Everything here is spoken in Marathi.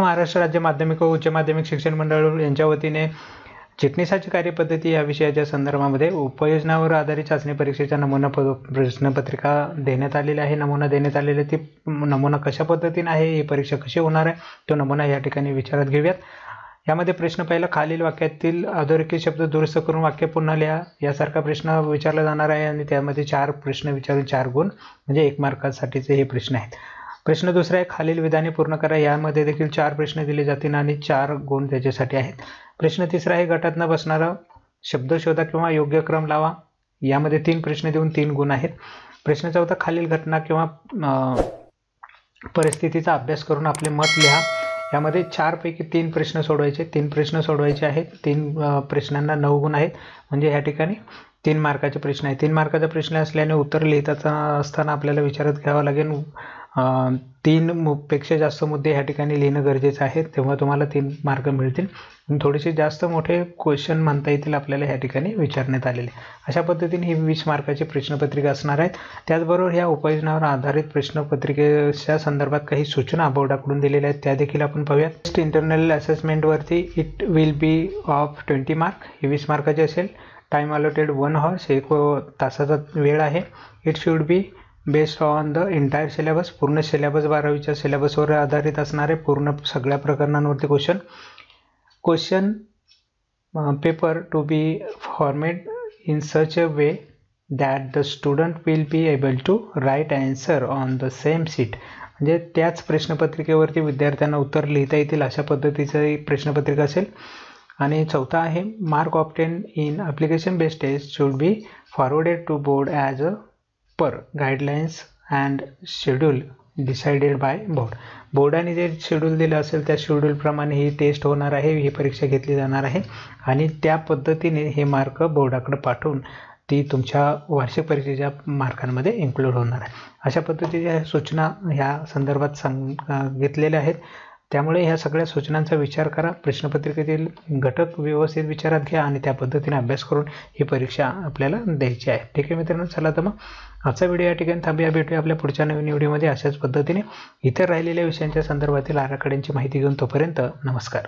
महाराष्ट्र राज्य माध्यमिक व उच्च माध्यमिक शिक्षण मंडळ यांच्या वतीने चिटणीसाची कार्यपद्धती या विषयाच्या संदर्भामध्ये उपयोजनावर आधारित चाचणी परीक्षेच्या नमुना प्रश्नपत्रिका देण्यात आलेली आहे. नमुना देण्यात आलेले ती नमुना कशा पद्धतीने आहे, ही परीक्षा कशी होणार आहे, तो नमुना या ठिकाणी विचारात घेऊयात. यामध्ये प्रश्न पहिला, खालील वाक्यातील अधोरेखित शब्द दुरुस्त करून वाक्य पुन्हा लिहा, यासारखा प्रश्न विचारला जाणार आहे आणि त्यामध्ये 4 प्रश्न विचारून 4 गुण म्हणजे 1 मार्कासाठीचे हे प्रश्न आहेत. प्रश्न दुसरा आहे, खालील विधाने पूर्ण करा. यामध्ये देखील 4 प्रश्न दिले जातील आणि 4 गुण त्याच्यासाठी आहेत. प्रश्न तिसरा आहे, गटात न बसणारा शब्द शोधा किंवा योग्य क्रम लावा. यामध्ये 3 प्रश्न देऊन 3 गुण आहेत. प्रश्न चौथा, खालील घटना किंवा परिस्थितीचा अभ्यास करून आपले मत लिहा. यामध्ये 4 पैकी 3 प्रश्न सोडवायचे, 3 प्रश्न सोडवायचे आहेत. 3 प्रश्नांना 9 गुण आहेत, म्हणजे या ठिकाणी 3 मार्काचे प्रश्न आहेत. 3 मार्काचा प्रश्न असल्याने उत्तर लिहिता असताना आपल्याला विचारात घ्यावं लागेल 3 पेक्षा जास्त मुद्दे या ठिकाणी लिहिणं गरजेचं आहे, तेव्हा तुम्हाला 3 मार्क मिळतील. थोडेसे जास्त मोठे क्वेश्चन म्हणता येतील आपल्याला या ठिकाणी विचारण्यात आलेले. अशा पद्धतीने ही 20 मार्काची प्रश्नपत्रिका असणार आहेत. त्याचबरोबर ह्या उपयोजनावर आधारित प्रश्नपत्रिकेच्या संदर्भात काही सूचना बोर्डाकडून दिलेल्या आहेत, त्या देखील आपण पाहूयात. इंटरनल असेसमेंटवरती it will be of 20 mark, ही 20 मार्काची असेल. टाइम अलॉटेड 1 hour, 1 तासाचा वेळ आहे. It should be based on the entire syllabus, पूर्ण सिलेबस 12वीच्या सिलेबसवर आधारित असणारे पूर्ण सगळ्या प्रकरणांवरती question paper to be format in such a way that the student will be able to write answer on the same seat, म्हणजे त्याच प्रश्नपत्रिकेवरती विद्यार्थ्यांना उत्तर लिहिता येतील अशा पद्धतीचं प्रश्नपत्रिका असेल. आणि चौथा आहे, mark obtain in application based test should be forwarded to board as a per guidelines and schedule decided by board. बोर्डाने जे शेड्यूल दिलं असेल त्या शेड्यूलप्रमाणे ही टेस्ट होणार आहे, ही परीक्षा घेतली जाणार आहे आणि त्या पद्धतीने हे मार्क बोर्डाकडे पाठवून ती तुमच्या वार्षिक परीक्षेच्या मार्कांमध्ये इन्क्लूड होणार आहे. अशा पद्धतीच्या सूचना ह्या संदर्भात घेतलेल्या आहेत. त्यामुळे ह्या सगळ्या सूचनांचा विचार करा, प्रश्नपत्रिकेतील घटक व्यवस्थित विचारात घ्या आणि त्या पद्धतीने अभ्यास करून ही परीक्षा आपल्याला द्यायची आहे. ठीक आहे मित्रांनो, चला तर मग आजचा व्हिडिओ या ठिकाणी थांबूया. भेटूया आपल्या पुढच्या नवीन व्हिडिओमध्ये अशाच पद्धतीने इतर राहिलेल्या विषयांच्या संदर्भातील आराखड्यांची माहिती घेऊन. तोपर्यंत नमस्कार.